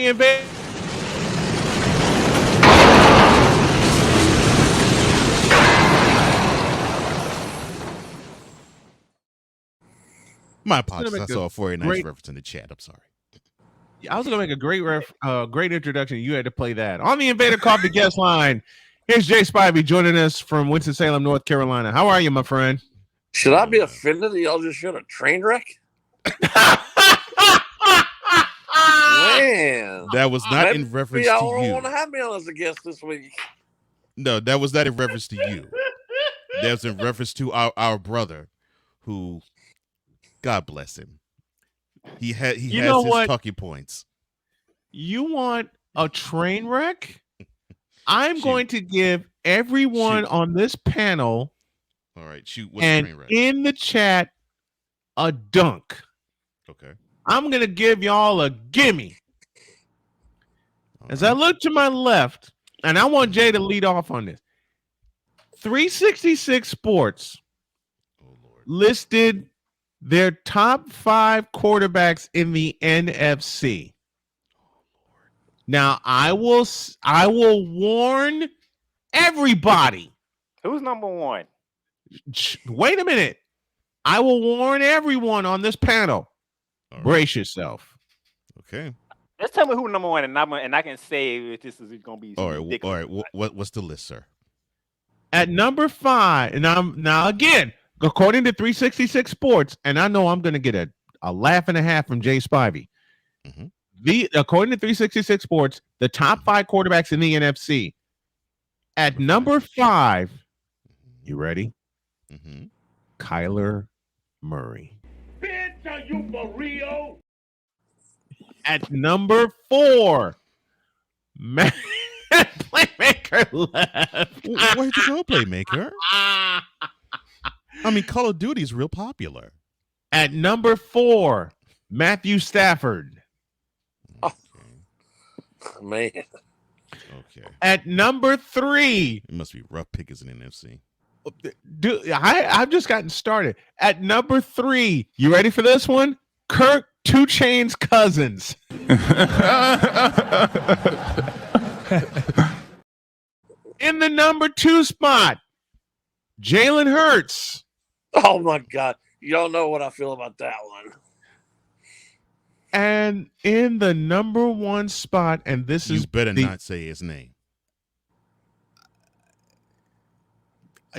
Invader. My apologies. I saw a 49ers reference in the chat. I'm sorry. I was going to make a great introduction. You had to play that. On the Invader Coffee guest line, here's Jay Spivey joining us from Winston-Salem, North Carolina. How are you, my friend? Should I be offended that y'all just showed a train wreck? Man. That was not in reference to y'all you. Y'all want to have me on as a guest this week. No, that was not in reference to you. That was in reference to our brother who, God bless him. He has his talking points. You want a train wreck? I'm going to give everyone on this panel, all right, what's a train wreck? In the chat, a dunk. Okay. I'm going to give y'all a gimme. As I look to my left, and I want Jay to lead off on this. 366 Sports listed their top 5 quarterbacks in the NFC. Now, I will warn everybody. Who's number 1? Wait a minute. I will warn everyone on this panel. Right. Brace yourself. Okay. Just tell me who number 1, and I can say if this is going to be. All right. What's the list, sir? At number 5, and now again, according to 366 Sports, and I know I'm going to get a laugh and a half from Jay Spivey. Mm-hmm. According to 366 Sports, the top 5 quarterbacks in the NFC. At number 5, you ready? Mm-hmm. Kyler Murray. Bitch, are you for real? At number 4, Playmaker left. Where'd you go, Playmaker? I mean, Call of Duty is real popular. At number 4, Matthew Stafford. Man. Okay. At number 3, it must be rough pickings in the NFC. Dude, I've just gotten started. At number 3, you ready for this one? Kirk 2 Chainz Cousins. In the number 2 spot, Jalen Hurts. Oh my God. You don't know what I feel about that one. And in the number 1 spot, and this you is better not say his name.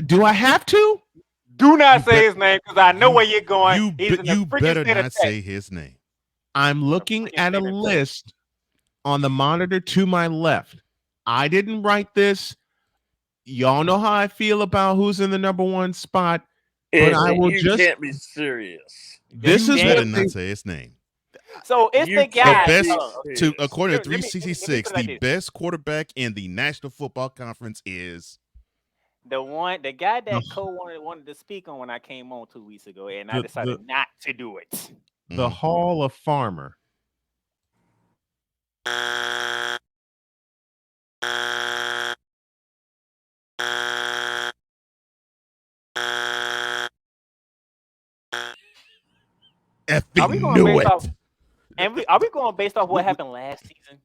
Do I have to? Do not say his name because I know where you're going. You better not say his name. I'm looking at a list on the monitor to my left. I didn't write this. Y'all know how I feel about who's in the number 1 spot. But I will you can't be serious. This you is better not say his name. So it's the guy. According to 366, the best quarterback in the National Football Conference is the guy that Cole wanted to speak on when I came on 2 weeks ago, and I decided not to do it. The Hall of Farmer. Are we going based off? And are we going based off what happened last season?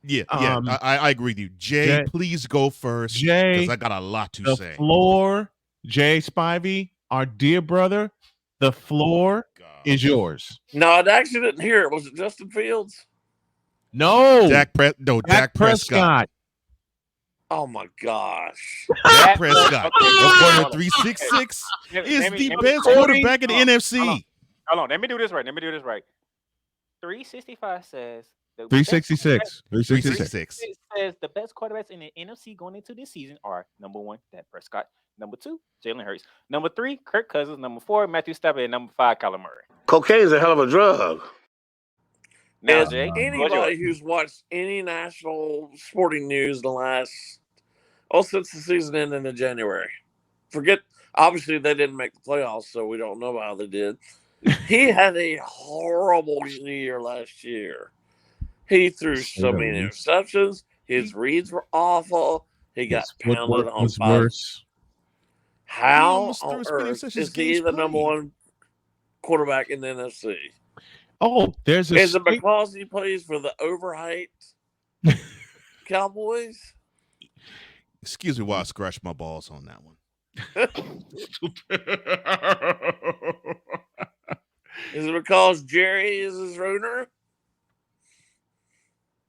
Yeah, I agree with you. Jay, please go first. Jay, because I got a lot to say. The floor, Jay Spivey, our dear brother, the floor is yours. No, I actually didn't hear it. Was it Justin Fields? No. Dak Prescott. Oh my gosh. Dak Prescott, according to 366, is the best quarterback in the NFC. Hold on, let me do this right. 365 says 366. 366 says the best quarterbacks in the NFC going into this season are number 1, Dak Prescott, number 2, Jalen Hurts, number 3, Kirk Cousins, number 4, Matthew Stafford, and number 5, Kyler Murray. Cocaine is a hell of a drug. Now, Jay, anybody who's watched any national sporting news the last since the season ended in January, obviously they didn't make the playoffs, so we don't know how they did. He had a horrible year last year. He threw so many interceptions. His reads were awful. He got pounded on 5. How on earth is he the number 1 quarterback in the NFC? Oh, there's a Is it because he plays for the overhyped Cowboys? Excuse me while I scratch my balls on that one. Is it because Jerry is his ruiner?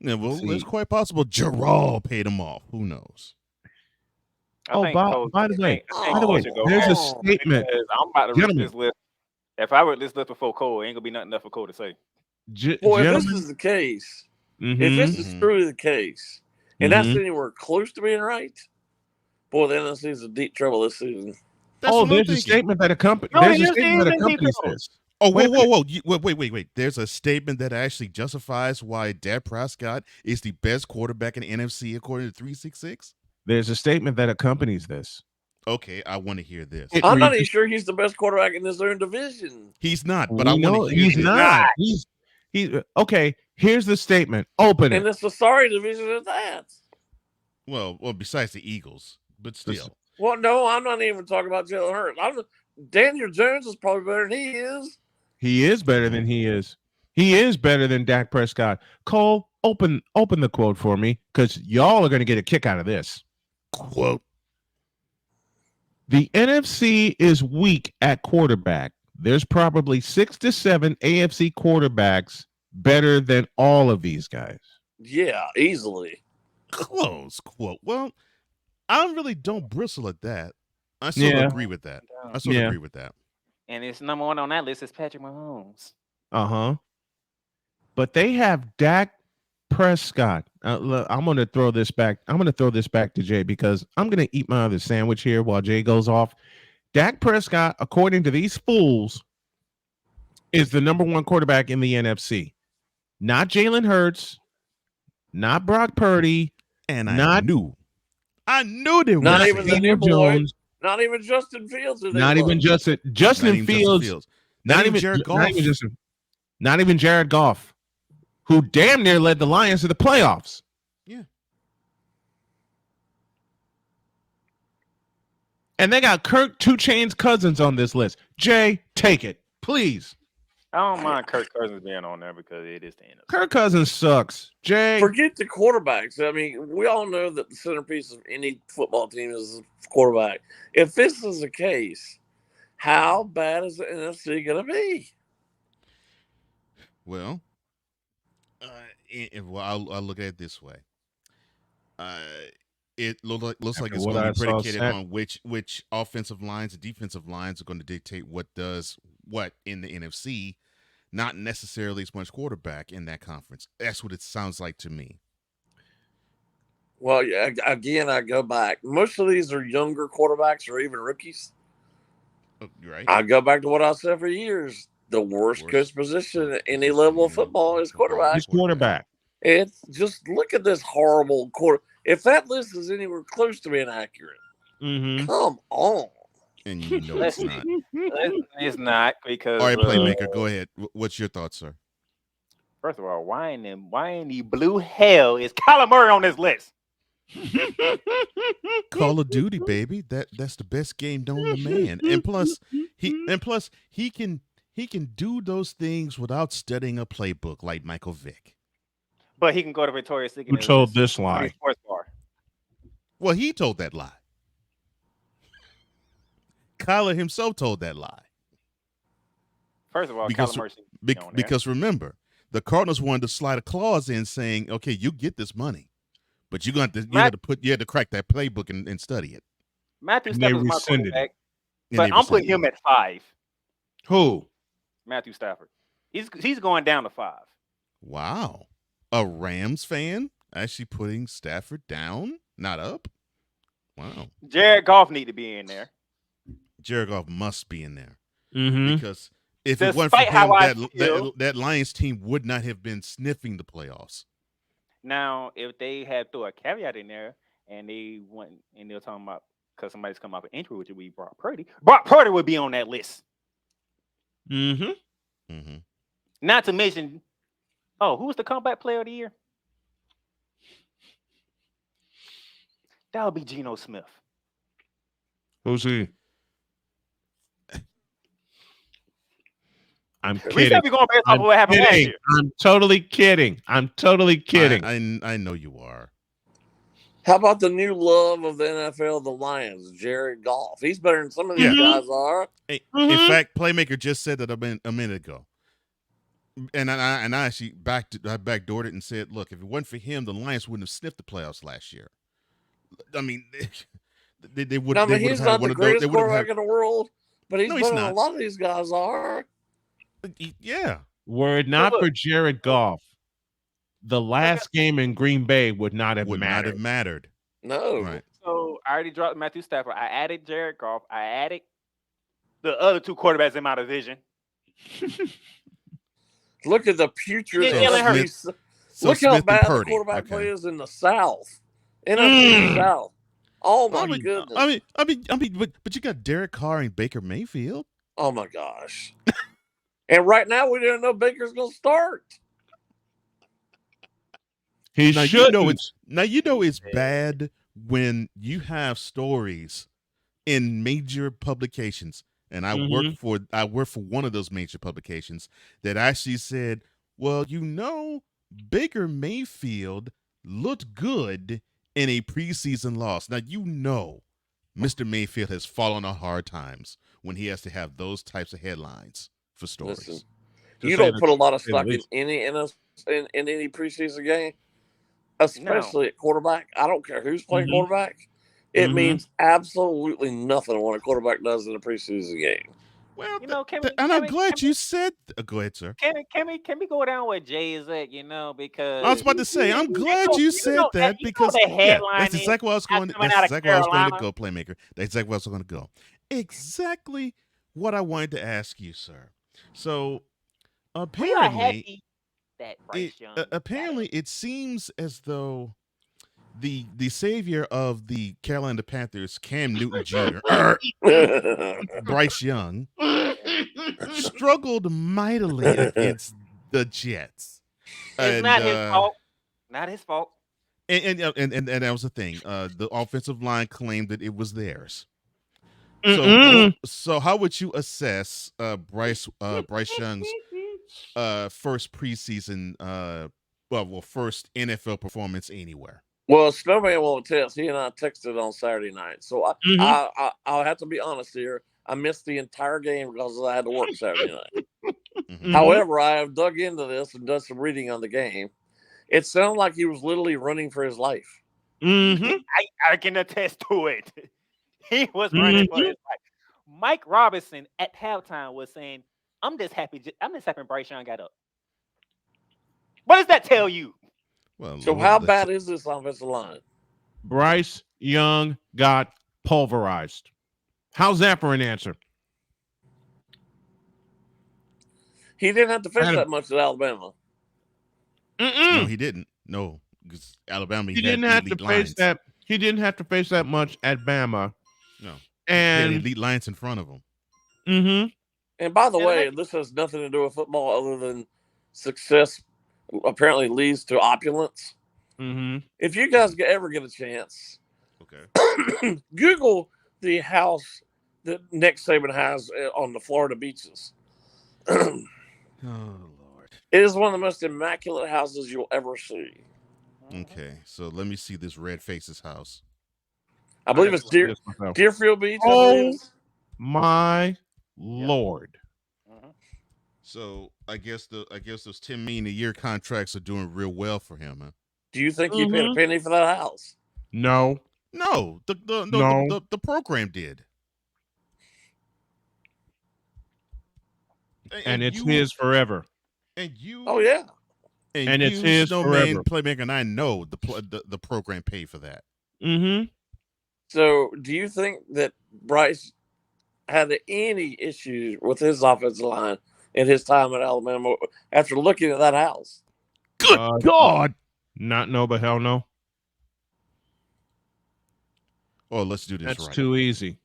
Yeah, well, it's quite possible Gerald paid him off. Who knows? By the way, there's a statement. I'm about to read Gentlemen. this list. If I read this list before Cole, ain't gonna be nothing left for Cole to say. Boy, if this is the case, if this is truly the case, and that's anywhere close to being right, boy, the NFC is in deep trouble this season. There's a statement that accompanies this. Oh, whoa. Wait. There's a statement that actually justifies why Dak Prescott is the best quarterback in the NFC according to 366? There's a statement that accompanies this. Okay, I want to hear this. I'm not even sure he's the best quarterback in his own division. He's not, but I want to hear he's not. He's okay. Here's the statement. Open it. And it's a sorry division at that. Well, besides the Eagles, but still. Well, no, I'm not even talking about Jalen Hurts. Daniel Jones is probably better than he is. He is better than he is. He is better than Dak Prescott. Cole, open the quote for me, because y'all are going to get a kick out of this. Quote. The NFC is weak at quarterback. There's probably 6 to 7 AFC quarterbacks better than all of these guys. Yeah, easily. Close quote. Well, I really don't bristle at that. I sort of agree with that. Agree with that. And it's number one on that list is Patrick Mahomes. But they have Dak Prescott. Look, I'm going to throw this back. I'm going to throw this back to Jay because I'm going to eat my other sandwich here while Jay goes off. Dak Prescott, according to these fools, is the number one quarterback in the NFC. Not Jalen Hurts, not Brock Purdy, and I knew there was not even Daniel Jones, not even Justin Fields, not even Justin Fields, not even Jared Goff, not even Jared Goff, who damn near led the Lions to the playoffs. Yeah. And they got Kirk 2 Chainz Cousins on this list. Jay, take it, please. I don't mind Kirk Cousins being on there because it is the NFC. Kirk Cousins sucks. Jay, forget the quarterbacks. I mean, we all know that the centerpiece of any football team is the quarterback. If this is the case, how bad is the NFC going to be? Well, I'll look at it this way. It looks like it's going to be predicated on which offensive lines and defensive lines are going to dictate what does what in the NFC, not necessarily as much quarterback in that conference. That's what it sounds like to me. Well, again, I go back. Most of these are younger quarterbacks or even rookies. Right. I go back to what I said for years. The worst coach position at any level of football is quarterback. It's quarterback. It's just look at this horrible quarter. If that list is anywhere close to being accurate, come on. And you know it's not. It's not because. All right, Playmaker, go ahead. What's your thoughts, sir? First of all, why in the blue hell is Kyler Murray on this list? Call of Duty, baby. That's the best game known to man. And plus he can do those things without studying a playbook like Michael Vick. But he can go to Victoria's Secret. Who told this lie? Well, he told that lie. Kyler himself told that lie. First of all, because remember, the Cardinals wanted to slide a clause in saying, "Okay, you get this money, but you had to crack that playbook and study it." Matthew Stafford is my quarterback, but I'm putting him at 5. Who? Matthew Stafford. He's going down to 5. Wow, a Rams fan actually putting Stafford down, not up. Wow. Jared Goff need to be in there. Jared Goff must be in there because if Despite it weren't for him, that Lions team would not have been sniffing the playoffs. Now, if they had throw a caveat in there and they went and they're talking about because somebody's come off an injury, which would be Brock Purdy would be on that list. Not to mention, who's the comeback player of the year? That would be Geno Smith. Who's he? I'm We kidding. said we're going based off of what happened last year. I'm totally kidding. I know you are. How about the new love of the NFL, the Lions, Jared Goff? He's better than some of these guys are. In fact, Playmaker just said that a minute ago. And I actually backdoored it and said, look, if it wasn't for him, the Lions wouldn't have sniffed the playoffs last year. I mean, they would. I mean, he's not the greatest quarterback in the world, but he's better than a lot of these guys are. Yeah. Were it not for Jared Goff, the last game in Green Bay would not have mattered. No. Right. So I already dropped Matthew Stafford. I added Jared Goff. I added the other two quarterbacks in my division. Look at the putrid. So look how Smith bad and the quarterback play okay. is in the South. NFC South. Oh my goodness. I mean, but you got Derek Carr and Baker Mayfield. Oh my gosh. And right now we don't know Baker's gonna start. He should. You know it's bad when you have stories in major publications, and I work for one of those major publications that actually said, well, Baker Mayfield looked good in a preseason loss. Now Mr. Mayfield has fallen on hard times when he has to have those types of headlines for stories. Listen, you don't put a lot of stock in any preseason game, especially at quarterback. I don't care who's playing quarterback. It means absolutely nothing when a quarterback does in a preseason game. Well, I'm glad you said. Go ahead, sir. Can we go down where Jay is at? Because I was about to say, I'm glad you said that because that's exactly what I was going. That's exactly where I was going to go, Playmaker. That's exactly where I was going to go. Exactly what I wanted to ask you, sir. So apparently, it seems as though the savior of the Carolina Panthers, Cam Newton Jr., Bryce Young, struggled mightily against the Jets. It's not his fault. Not his fault. And that was the thing. The offensive line claimed that it was theirs. So how would you assess Bryce Young's first preseason, first NFL performance anywhere? Well, Snowman won't test. He and I texted on Saturday night, so I'll have to be honest here. I missed the entire game because I had to work Saturday night. However, I have dug into this and done some reading on the game. It sounded like he was literally running for his life. I can attest to it. He was running for his life. Mike Robinson at halftime was saying, I'm just happy Bryce Young got up. What does that tell you? Well, so how bad is this offensive line? Bryce Young got pulverized. How's that for an answer? He didn't have to face that much at Alabama. No, he didn't. No, because Alabama. He didn't have to face that. He didn't have to face that much at Bama. No, and he had elite lines in front of him. And by the way, this has nothing to do with football other than success. Apparently leads to opulence. If you guys ever get a chance, Google the house that Nick Saban has on the Florida beaches. Oh, Lord. It is one of the most immaculate houses you'll ever see. Okay, so let me see this Red Faces house. I believe it's Deerfield Beach. Oh, my Lord. So I guess those $10 million a year contracts are doing real well for him, huh? Do you think he paid a penny for that house? No. The program did. And it's his forever. And you. Oh yeah. And it's his forever. Playmaker, and I know the program paid for that. So, do you think that Bryce had any issues with his offensive line in his time at Alabama after looking at that house? Good God! Not no, but hell no. Oh, let's do this right. That's too easy.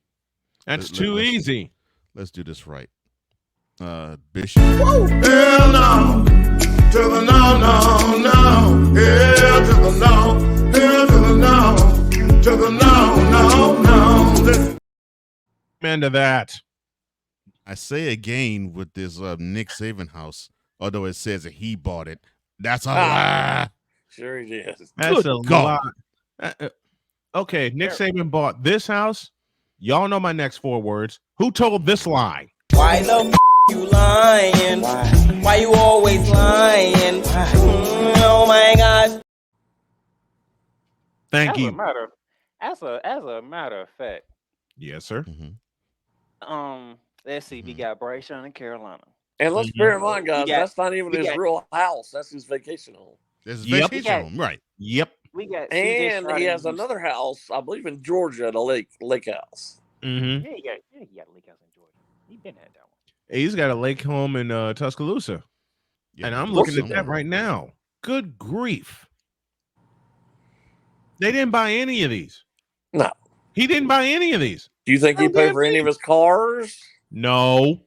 That's too easy. Let's do this right. Bishop. Woo! Hell no. To the no, no, no. Hell to the no. Hell to the no. To the no, no, no. Amen to that. I say again with this Nick Saban house, although it says that he bought it, that's a lie. Sure he did. That's Good a God. lie. Okay, Nick Saban bought this house. Y'all know my next 4 words. Who told this lie? Why the you lying? Why you always lying? Oh my God. Thank you. As a matter of fact. Yes, sir. Let's see. We got Bryce Young in Carolina. And let's bear in mind, guys, that's not even his real house. That's his vacation home. That's his vacation home, right? Yep. We got and he has another house, I believe, in Georgia, at a lake house. Mm-hmm. Yeah, he got a lake house in Georgia. He's been at that one. He's got a lake home in Tuscaloosa. Yeah, and I'm looking at that right now. Good grief. They didn't buy any of these. No. He didn't buy any of these. Do you think he paid for any of his cars? No.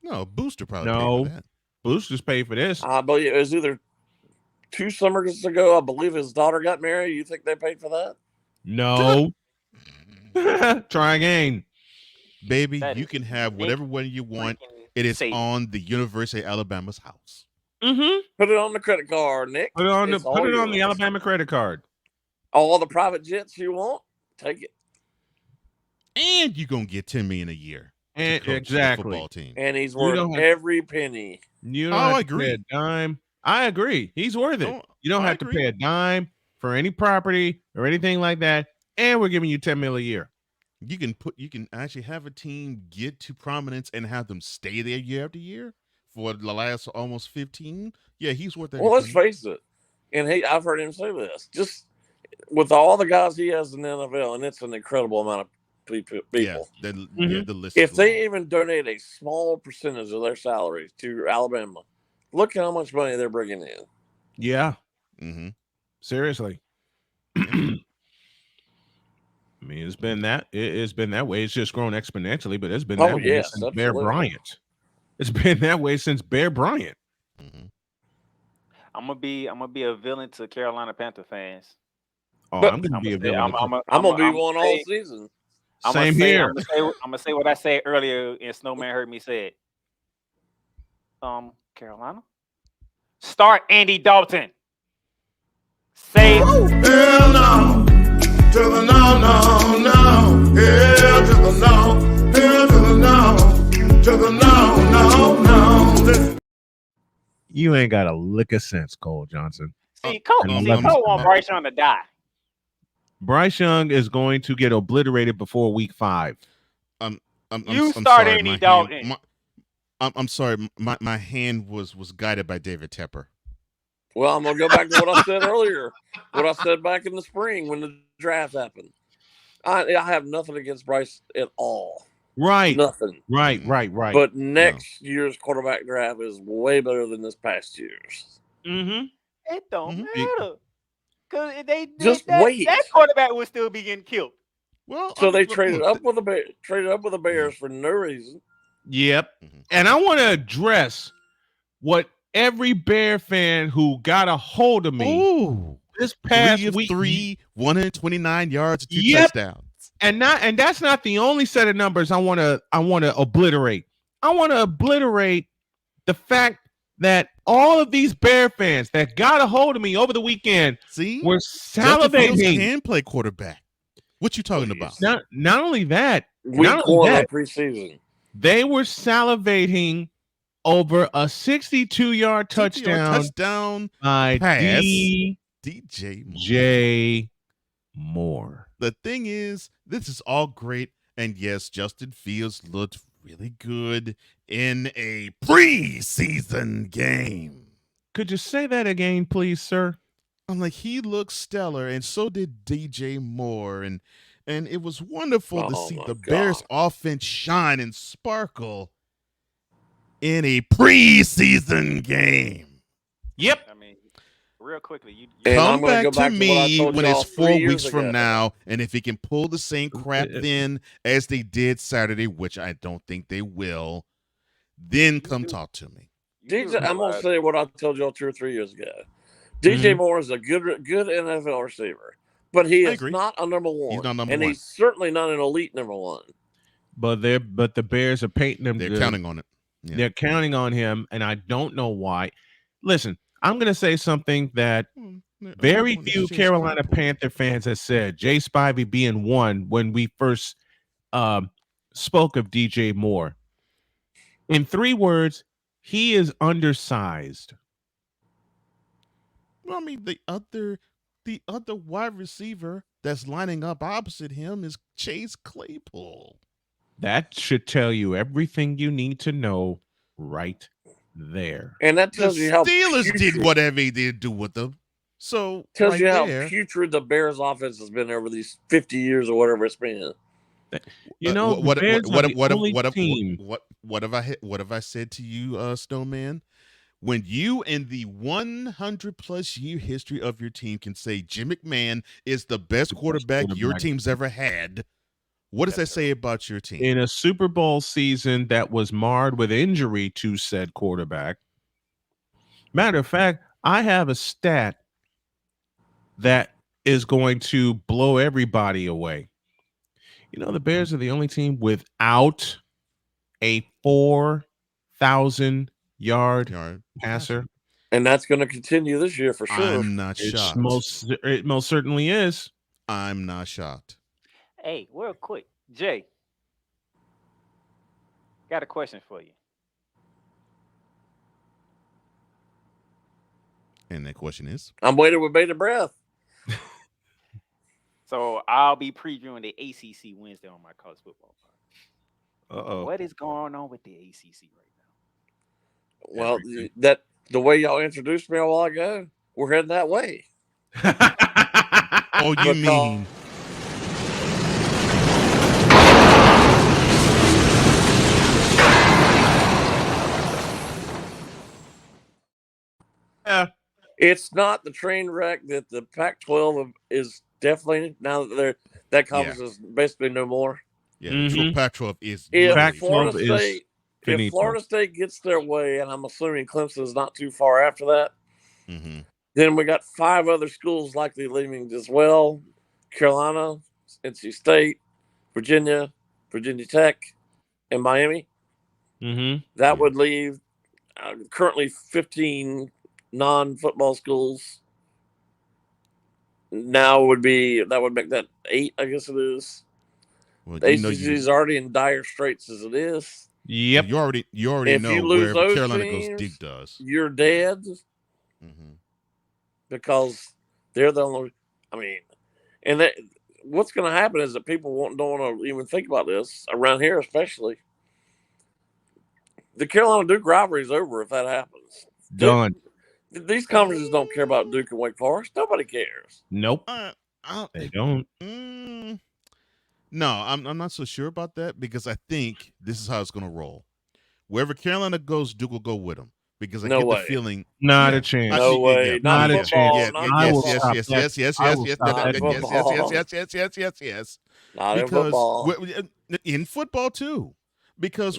No, Booster probably paid for that. Boosters paid for this. I believe it was either 2 summers ago. I believe his daughter got married. You think they paid for that? No. Try again. Baby, you can have whatever one you want. It is on the University of Alabama's house. Mm-hmm. Put it on the credit card, Nick. Put it on the Alabama credit card. All the private jets you want, take it. And you're gonna get $10 million a year. And exactly. Football team. And he's worth every penny. You don't have to pay a dime. I agree. He's worth it. You don't have to pay a dime for any property or anything like that. And we're giving you $10 million a year. You can actually have a team get to prominence and have them stay there year after year for the last almost 15. Yeah, he's worth that. Well, let's face it. And I've heard him say this. Just with all the guys he has in the NFL, and it's an incredible amount of people. Yeah, the list. If they even donate a small percentage of their salaries to Alabama, look how much money they're bringing in. Yeah. Mm-hmm. Seriously. I mean, it's been that way. It's just grown exponentially, but it's been that way since Bear Bryant. It's been that way since Bear Bryant. Mm-hmm. I'm gonna be a villain to Carolina Panther fans. Oh, I'm gonna be a villain. I'm gonna be one all season. Same here. I'm gonna say what I said earlier, and Snowman heard me say it. Carolina, start Andy Dalton. Say hell no. To the no, no, no. Hell to the no. Hell to the no. To the no, no, no. You ain't got a lick of sense, Cole Johnson. See, Cole want Bryce Young to die. Bryce Young is going to get obliterated before week 5. I'm start Andy Dalton. I'm sorry. My hand was guided by David Tepper. Well, I'm gonna go back to what I said earlier. What I said back in the spring when the draft happened. I have nothing against Bryce at all. Right. Nothing. Right. But next year's quarterback draft is way better than this past year's. Mm-hmm. It don't matter. Because wait. That quarterback will still be getting killed. Well, so they traded up with the Bears for no reason. Yep. And I want to address what every Bear fan who got a hold of me this past week. 129 yards, 2 touchdowns. And that's not the only set of numbers I want to obliterate. I want to obliterate the fact that all of these Bear fans that got a hold of me over the weekend were salivating. Can play quarterback. What you talking about? Not only that, week 1 of preseason. They were salivating over a 62-yard touchdown by DJ Moore. The thing is, this is all great, and yes, Justin Fields looked really good in a preseason game. Could you say that again, please, sir? I'm like, he looked stellar, and so did DJ Moore, and it was wonderful to see the Bears offense shine and sparkle in a preseason game. Yep. I mean, real quickly, come back to me when it's 4 weeks from now, and if he can pull the same crap then as they did Saturday, which I don't think they will, then come talk to me. I'm going to say what I told y'all 2 or 3 years ago. DJ Moore is a good NFL receiver, but he is not a number 1. He's not number 1. And he's certainly not an elite number 1. but the Bears are painting him. They're counting on it. Yeah. They're counting on him, and I don't know why. Listen, I'm going to say something that very few Carolina Panther fans have said. Jay Spivey being one when we first spoke of DJ Moore. In 3 words, he is undersized. Well, I mean, the other wide receiver that's lining up opposite him is Chase Claypool. That should tell you everything you need to know right there. And that tells you how Steelers did whatever they did do with them. So tells you how putrid the Bears offense has been over these 50 years or whatever it's been. You know, what have I said to you, Snowman? When you in the 100+ year history of your team can say Jim McMahon is the best quarterback your team's ever had, what does that say about your team? In a Super Bowl season that was marred with injury to said quarterback. Matter of fact, I have a stat that is going to blow everybody away. You know, the Bears are the only team without a 4,000 yard passer. And that's going to continue this year for sure. I'm not shocked. It most certainly is. I'm not shocked. Hey, real quick, Jay, got a question for you. And that question is? I'm waiting with bated breath. So I'll be previewing the ACC Wednesday on my college football podcast. Uh-oh. What is going on with the ACC right now? Well, the way y'all introduced me a while ago, we're heading that way. Oh, you mean? Yeah. It's not the train wreck that the Pac-12 is definitely, now that that conference is basically no more. Yeah, the Pac-12 is. If Florida State gets their way, and I'm assuming Clemson is not too far after that, then we got 5 other schools likely leaving as well: Carolina, NC State, Virginia Tech, and Miami. That would leave currently 15 non-football schools. Now that would make that 8, I guess it is. Well, the ACC is already in dire straits as it is. Yep. You already know where Carolina goes, Duke does. You're dead. Because they're the only. I mean, and what's going to happen is that people don't want to even think about this around here, especially. The Carolina Duke rivalry is over if that happens. Done. These conferences don't care about Duke and Wake Forest. Nobody cares. Nope. They don't. No, I'm not so sure about that because I think this is how it's going to roll. Wherever Carolina goes, Duke will go with them because I get the feeling. Not a chance. No way. Not a chance. Yes. Not in football. In football too, because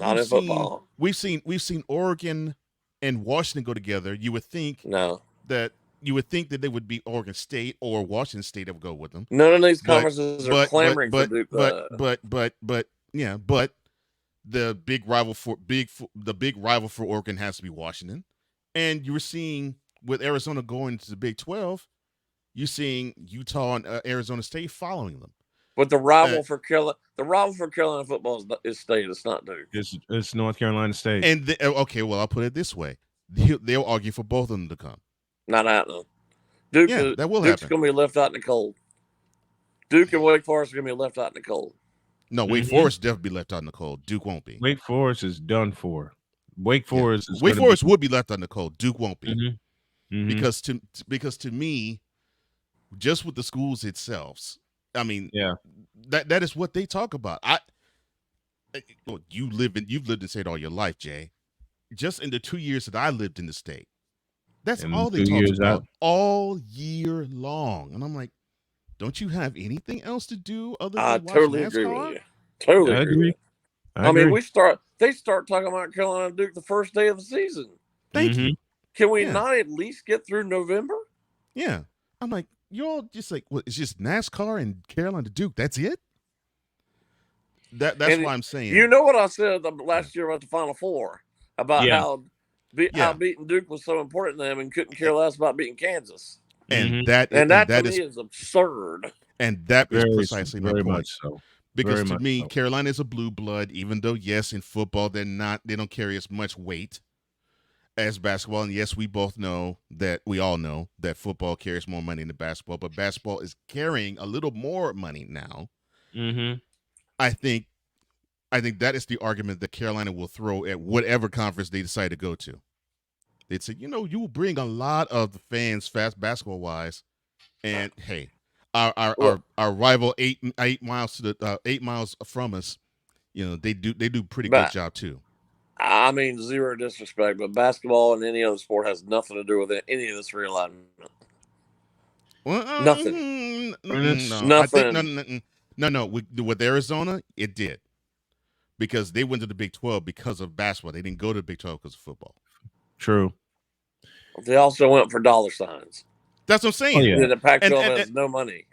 we've seen Oregon and Washington go together. You would think that they would be Oregon State or Washington State that would go with them. None of these conferences are clamoring for Duke. But the big rival for Oregon has to be Washington. And you were seeing with Arizona going to the Big 12, you're seeing Utah and Arizona State following them. But the rival for Carolina football is State. It's not Duke. It's North Carolina State. And I'll put it this way: they'll argue for both of them to come. Not happening. Duke, that will Duke's happen. going to be left out in the cold. Duke and Wake Forest are going to be left out in the cold. No, Wake Forest definitely be left out in the cold. Duke won't be. Wake Forest is done for. Wake Forest would be left out in the cold. Duke won't be. Because to me, just with the schools itself, I mean, that is what they talk about. You've lived in state all your life, Jay. Just in the 2 years that I lived in the state, that's all they talk about all year long. And I'm like, don't you have anything else to do other than watch totally NASCAR? agree with you. Totally agree. I mean, they start talking about Carolina Duke the first day of the season. Thank you. Can we not at least get through November? Yeah. I'm like, you're all just like, what? It's just NASCAR and Carolina Duke. That's it. That's why I'm saying. You know what I said last year about the Final Four about how beating Duke was so important to them and couldn't care less about beating Kansas. And that to me is absurd. And that is precisely my point. Much so. Because to me, Carolina is a blue blood, even though yes, in football they don't carry as much weight as basketball. And yes, we all know that football carries more money than basketball, but basketball is carrying a little more money now. Mm-hmm. I think that is the argument that Carolina will throw at whatever conference they decide to go to. They'd say, you bring a lot of the fans fast basketball wise, and hey, our rival 8 miles to the 8 miles from us, they do pretty good job too. I mean, zero disrespect, but basketball and any other sport has nothing to do with any of this realignment. Nothing. Nothing. No. With Arizona, it did. Because they went to the Big 12 because of basketball. They didn't go to the Big 12 because of football. True. They also went for dollar signs. That's what I'm saying. Oh, yeah. The Pac-12 has no money.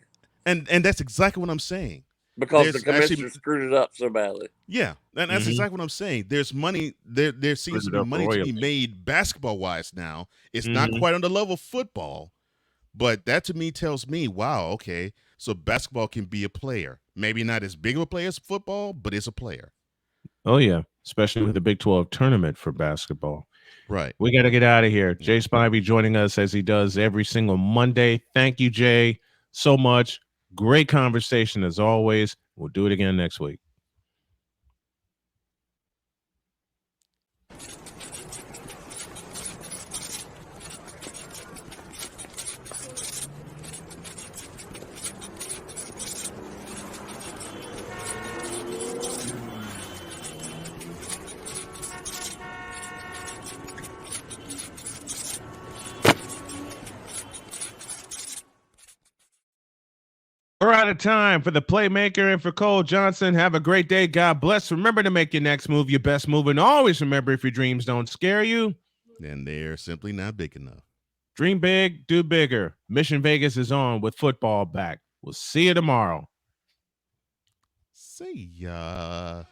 And that's exactly what I'm saying. Because the commissioner screwed it up so badly. Yeah, and that's exactly what I'm saying. There's money. There seems to be money to be made basketball-wise now. It's not quite on the level of football, but that to me tells me, wow, okay, so basketball can be a player. Maybe not as big of a player as football, but it's a player. Oh, yeah, especially with the Big 12 tournament for basketball. Right. We got to get out of here. Jay Spivey joining us as he does every single Monday. Thank you, Jay, so much. Great conversation as always. We'll do it again next week. We're out of time for the Playmaker and for Cole Johnson. Have a great day. God bless. Remember to make your next move your best move. And always remember, if your dreams don't scare you, then they're simply not big enough. Dream big, do bigger. Mission Vegas is on with football back. We'll see you tomorrow. See ya.